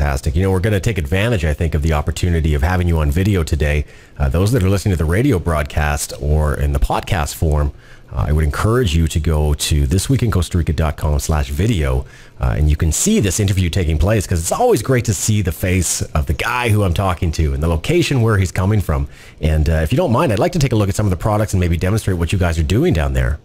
fantastic. You know, we're going to take advantage, I think, of the opportunity of having you on video today. Those that are listening to the radio broadcast or in the podcast form, I would encourage you to go to thisweekincostarica.com/video, and you can see this interview taking place, because it's always great to see the face of the guy who I'm talking to and the location where he's coming from. And if you don't mind, I'd like to take a look at some of the products and maybe demonstrate what you guys are doing down there.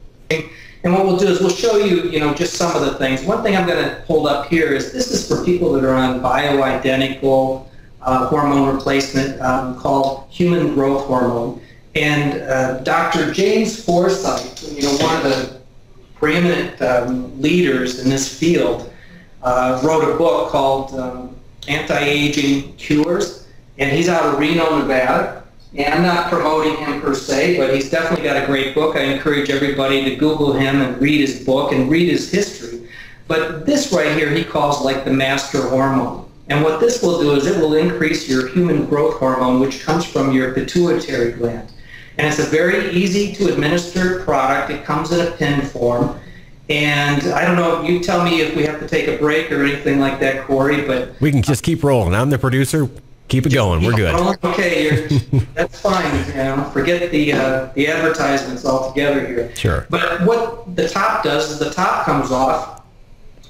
And what we'll do is we'll show you, just some of the things. One thing I'm going to hold up here is this is for people that are on bioidentical hormone replacement called human growth hormone. And Dr. James Forsythe, one of the preeminent leaders in this field, wrote a book called Anti-Aging Cures, and he's out of Reno, Nevada. And I'm not promoting him per se, but he's definitely got a great book. I encourage everybody to Google him and read his book and read his history. But this right here he calls like the master hormone. And what this will do is it will increase your human growth hormone, which comes from your pituitary gland. And it's a very easy to administer product. It comes in a pen form. And I don't know, you tell me if we have to take a break or anything like that, Corey, but... We can just keep rolling. I'm the producer. Keep it going. We're good. Okay, that's fine. Forget the advertisements altogether here. Sure. But what the top does is the top comes off,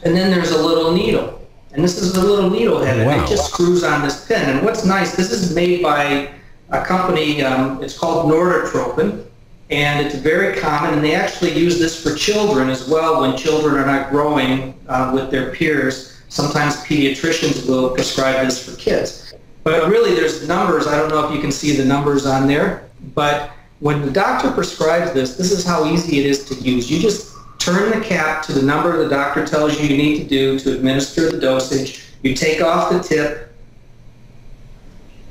and then there's a little needle. And this is a little needle head, and it just screws on this pin. And what's nice, this is made by a company, it's called Norditropin, and it's very common, and they actually use this for children as well when children are not growing with their peers. Sometimes pediatricians will prescribe this for kids. But really, there's numbers. I don't know if you can see the numbers on there, but when the doctor prescribes this, this is how easy it is to use. You just turn the cap to the number the doctor tells you need to do to administer the dosage. You take off the tip.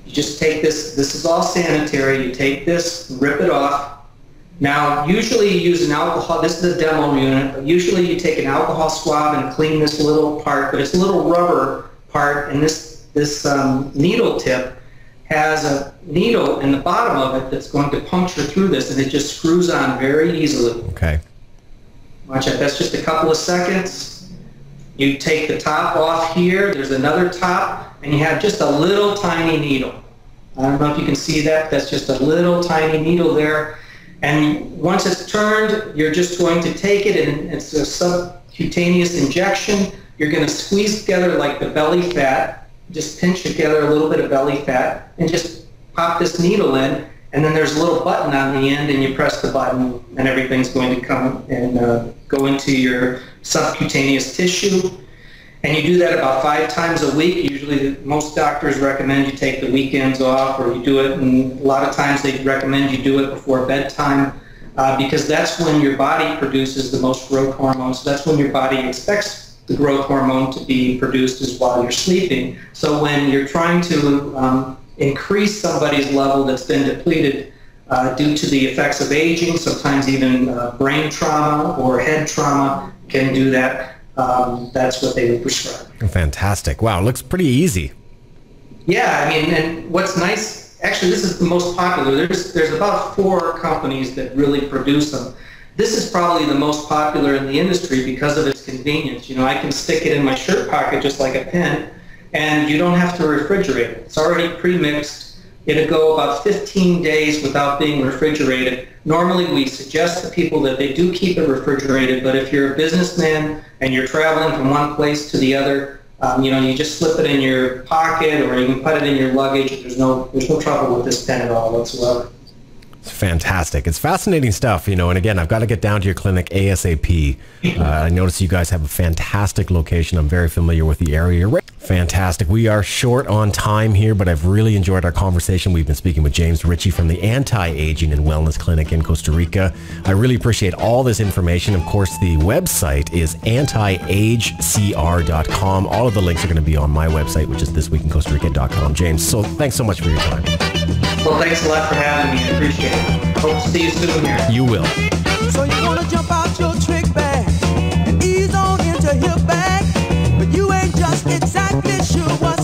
You just take this. This is all sanitary. You take this, rip it off. Now, usually you use an alcohol. This is a demo unit. But usually you take an alcohol swab and clean this little part, but it's a little rubber part, and this needle tip has a needle in the bottom of it that's going to puncture through this, and it just screws on very easily. Okay. Watch it. That's just a couple of seconds. You take the top off here. There's another top, and you have just a little tiny needle. I don't know if you can see that. That's just a little tiny needle there. And once it's turned, you're just going to take it, and it's a subcutaneous injection. You're going to squeeze together like the belly fat. Just pinch together a little bit of belly fat and just pop this needle in, and then there's a little button on the end, and you press the button, and everything's going to come and go into your subcutaneous tissue. And you do that about 5 times a week. Usually most doctors recommend you take the weekends off, or you do it, and a lot of times they recommend you do it before bedtime because that's when your body produces the most growth hormone. So that's when your body expects the growth hormone to be produced is while you're sleeping. So when you're trying to increase somebody's level that's been depleted due to the effects of aging, sometimes even brain trauma or head trauma can do that. That's what they would prescribe. Fantastic. Wow, it looks pretty easy. Yeah, I mean, and what's nice, actually this is the most popular. There's about 4 companies that really produce them. This is probably the most popular in the industry because of its convenience. I can stick it in my shirt pocket just like a pen, and you don't have to refrigerate it. It's already pre-mixed. It'll go about 15 days without being refrigerated. Normally, we suggest to people that they do keep it refrigerated, but if you're a businessman and you're traveling from one place to the other, you just slip it in your pocket, or you can put it in your luggage. There's no trouble with this pen at all whatsoever. It's fantastic. It's fascinating stuff, and again, I've got to get down to your clinic ASAP. I notice you guys have a fantastic location. I'm very familiar with the area. Fantastic. We are short on time here, but I've really enjoyed our conversation. We've been speaking with James Ritchie from the Anti-Aging and Wellness Clinic in Costa Rica. I really appreciate all this information. Of course, the website is antiagecr.com. All of the links are going to be on my website, which is thisweekincostarica.com. James, so thanks so much for your time. Well, thanks a lot for having me. I appreciate it. Hope to see you soon here. You will. So you want to jump out your trick bag and ease on into hip bag, but you ain't just exactly sure what's